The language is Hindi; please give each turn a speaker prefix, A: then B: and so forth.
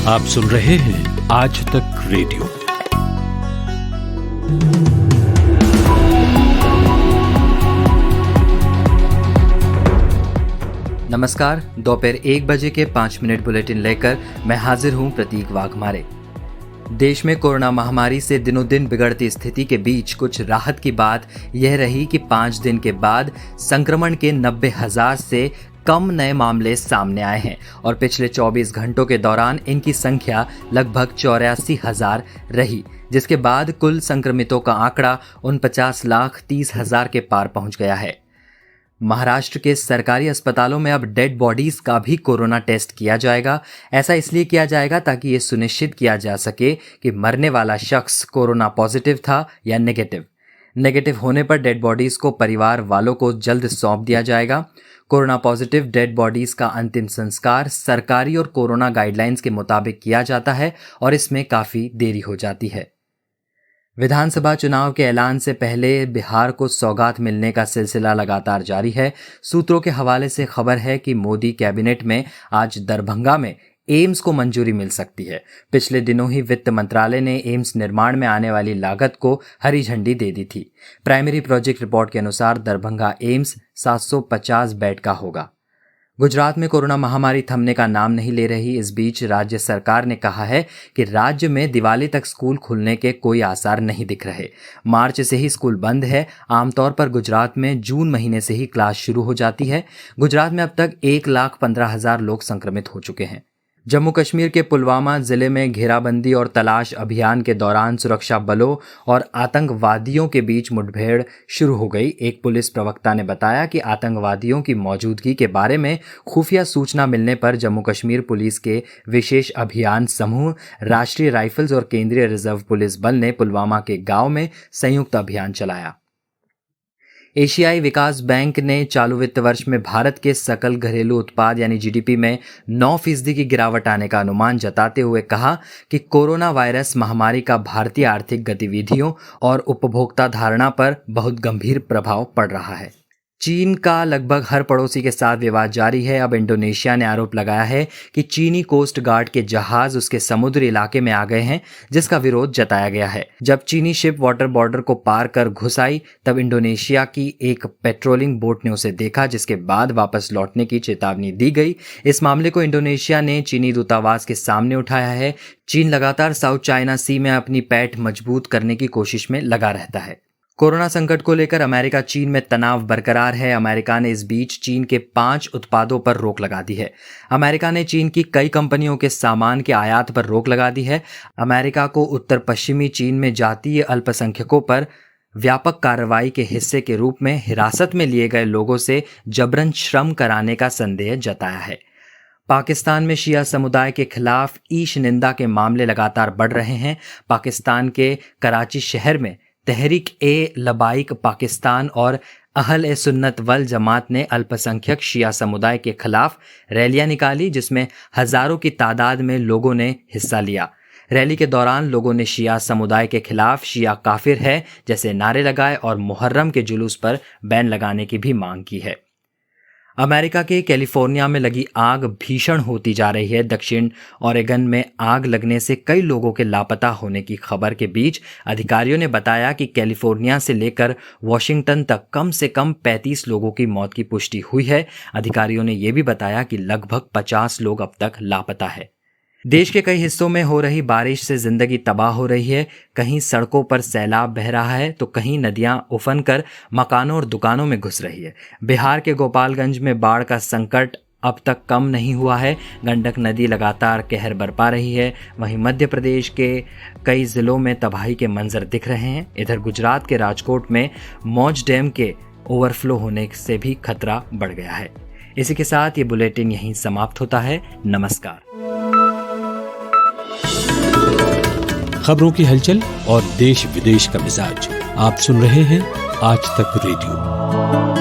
A: आप सुन रहे हैं आज तक रेडियो।
B: नमस्कार, दोपहर 1 बजे के 5 मिनट बुलेटिन लेकर मैं हाजिर हूं प्रतीक वाघमारे। देश में कोरोना महामारी से दिनों दिन बिगड़ती स्थिति के बीच कुछ राहत की बात यह रही कि 5 दिन के बाद संक्रमण के 90,000 से कम नए मामले सामने आए हैं और पिछले 24 घंटों के दौरान इनकी संख्या लगभग 84,000 रही, जिसके बाद कुल संक्रमितों का आंकड़ा 49,30,000 के पार पहुंच गया है। महाराष्ट्र के सरकारी अस्पतालों में अब डेड बॉडीज का भी कोरोना टेस्ट किया जाएगा। ऐसा इसलिए किया जाएगा ताकि ये सुनिश्चित किया जा सके कि मरने वाला शख्स कोरोना पॉजिटिव था या नेगेटिव होने पर डेड बॉडीज को परिवार वालों को जल्द सौंप दिया जाएगा। कोरोना पॉजिटिव डेड बॉडीज का अंतिम संस्कार सरकारी और कोरोना गाइडलाइंस के मुताबिक किया जाता है और इसमें काफी देरी हो जाती है। विधानसभा चुनाव के ऐलान से पहले बिहार को सौगात मिलने का सिलसिला लगातार जारी है। सूत्रों के हवाले से खबर है कि मोदी कैबिनेट में आज दरभंगा में एम्स को मंजूरी मिल सकती है। पिछले दिनों ही वित्त मंत्रालय ने एम्स निर्माण में आने वाली लागत को हरी झंडी दे दी थी। प्राइमरी प्रोजेक्ट रिपोर्ट के अनुसार दरभंगा एम्स 750 बेड का होगा। गुजरात में कोरोना महामारी थमने का नाम नहीं ले रही। इस बीच राज्य सरकार ने कहा है कि राज्य में दिवाली तक स्कूल खुलने के कोई आसार नहीं दिख रहे। मार्च से ही स्कूल बंद है। आमतौर पर गुजरात में जून महीने से ही क्लास शुरू हो जाती है। गुजरात में अब तक 1,15,000 लोग संक्रमित हो चुके हैं। जम्मू कश्मीर के पुलवामा जिले में घेराबंदी और तलाश अभियान के दौरान सुरक्षा बलों और आतंकवादियों के बीच मुठभेड़ शुरू हो गई। एक पुलिस प्रवक्ता ने बताया कि आतंकवादियों की मौजूदगी के बारे में खुफिया सूचना मिलने पर जम्मू कश्मीर पुलिस के विशेष अभियान समूह, राष्ट्रीय राइफल्स और केंद्रीय रिजर्व पुलिस बल ने पुलवामा के गांव में संयुक्त अभियान चलाया। एशियाई विकास बैंक ने चालू वित्त वर्ष में भारत के सकल घरेलू उत्पाद यानी जीडीपी में 9% की गिरावट आने का अनुमान जताते हुए कहा कि कोरोना वायरस महामारी का भारतीय आर्थिक गतिविधियों और उपभोक्ता धारणा पर बहुत गंभीर प्रभाव पड़ रहा है। चीन का लगभग हर पड़ोसी के साथ विवाद जारी है। अब इंडोनेशिया ने आरोप लगाया है कि चीनी कोस्ट गार्ड के जहाज उसके समुद्री इलाके में आ गए हैं, जिसका विरोध जताया गया है। जब चीनी शिप वाटर बॉर्डर को पार कर घुस आई तब इंडोनेशिया की एक पेट्रोलिंग बोट ने उसे देखा, जिसके बाद वापस लौटने की चेतावनी दी गई। इस मामले को इंडोनेशिया ने चीनी दूतावास के सामने उठाया है। चीन लगातार साउथ चाइना सी में अपनी पैठ मजबूत करने की कोशिश में लगा रहता है। कोरोना संकट को लेकर अमेरिका चीन में तनाव बरकरार है। अमेरिका ने इस बीच चीन के 5 उत्पादों पर रोक लगा दी है। अमेरिका ने चीन की कई कंपनियों के सामान के आयात पर रोक लगा दी है। अमेरिका को उत्तर पश्चिमी चीन में जातीय अल्पसंख्यकों पर व्यापक कार्रवाई के हिस्से के रूप में हिरासत में लिए गए लोगों से जबरन श्रम कराने का संदेह जताया है। पाकिस्तान में शिया समुदाय के खिलाफ ईश निंदा के मामले लगातार बढ़ रहे हैं। पाकिस्तान के कराची शहर में तहरीक-ए-लबाइक पाकिस्तान और अहल-ए-सुन्नत वल जमात ने अल्पसंख्यक शिया समुदाय के खिलाफ रैलियां निकाली, जिसमें हजारों की तादाद में लोगों ने हिस्सा लिया। रैली के दौरान लोगों ने शिया समुदाय के खिलाफ शिया काफिर है जैसे नारे लगाए और मुहर्रम के जुलूस पर बैन लगाने की भी मांग की है। अमेरिका के कैलिफोर्निया में लगी आग भीषण होती जा रही है। दक्षिण ओरेगन में आग लगने से कई लोगों के लापता होने की खबर के बीच अधिकारियों ने बताया कि कैलिफोर्निया से लेकर वॉशिंगटन तक कम से कम 35 लोगों की मौत की पुष्टि हुई है। अधिकारियों ने यह भी बताया कि लगभग 50 लोग अब तक लापता है। देश के कई हिस्सों में हो रही बारिश से जिंदगी तबाह हो रही है। कहीं सड़कों पर सैलाब बह रहा है तो कहीं नदियां उफन कर मकानों और दुकानों में घुस रही है। बिहार के गोपालगंज में बाढ़ का संकट अब तक कम नहीं हुआ है। गंडक नदी लगातार कहर बरपा रही है। वहीं मध्य प्रदेश के कई जिलों में तबाही के मंजर दिख रहे हैं। इधर गुजरात के राजकोट में मौज डैम के ओवरफ्लो होने से भी खतरा बढ़ गया है। इसी के साथ ये बुलेटिन यहीं समाप्त होता है। नमस्कार।
A: खबरों की हलचल और देश विदेश का मिजाज आप सुन रहे हैं आज तक रेडियो।